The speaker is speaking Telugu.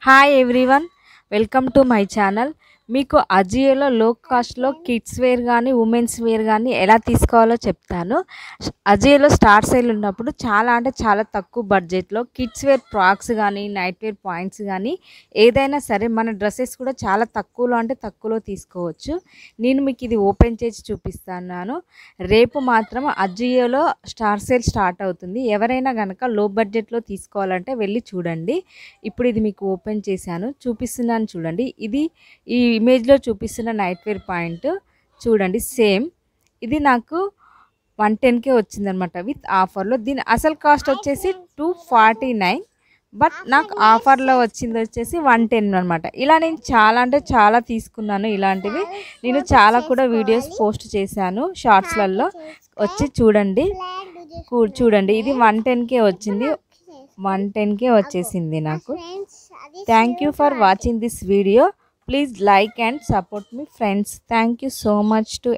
Hi everyone, welcome to my channel. మీకు అజియోలో లో కాస్ట్లో కిడ్స్ వేర్ కానీ ఉమెన్స్ వేర్ కానీ ఎలా తీసుకోవాలో చెప్తాను. అజియోలో స్టార్ సేల్ ఉన్నప్పుడు చాలా అంటే చాలా తక్కువ బడ్జెట్లో కిడ్స్ వేర్ ఫ్రాక్స్ కానీ నైట్ వేర్ పాయింట్స్ కానీ ఏదైనా సరే మన డ్రెస్సెస్ కూడా చాలా తక్కువలో అంటే తక్కువలో తీసుకోవచ్చు. నేను మీకు ఇది ఓపెన్ చేసి చూపిస్తున్నాను. రేపు మాత్రం అజియోలో స్టార్ సేల్ స్టార్ట్ అవుతుంది. ఎవరైనా కనుక లో బడ్జెట్లో తీసుకోవాలంటే వెళ్ళి చూడండి. ఇప్పుడు ఇది మీకు ఓపెన్ చేశాను, చూపిస్తున్నాను చూడండి. ఇది ఈ ఇమేజ్లో చూపిస్తున్న నైట్ వేర్ పాయింట్ చూడండి. సేమ్ ఇది నాకు 110కే వచ్చిందనమాట విత్ ఆఫర్లో. దీని అసలు కాస్ట్ వచ్చేసి 249, బట్ నాకు ఆఫర్లో వచ్చింది వచ్చేసి 110 అనమాట. ఇలా నేను చాలా అంటే చాలా తీసుకున్నాను. ఇలాంటివి నేను చాలా కూడా వీడియోస్ పోస్ట్ చేశాను షార్ట్స్లలో, వచ్చి చూడండి. చూడండి ఇది 110కే వచ్చింది, 110కే వచ్చేసింది నాకు. Thank you for watching this video. Please like and support me friends. Thank you so much to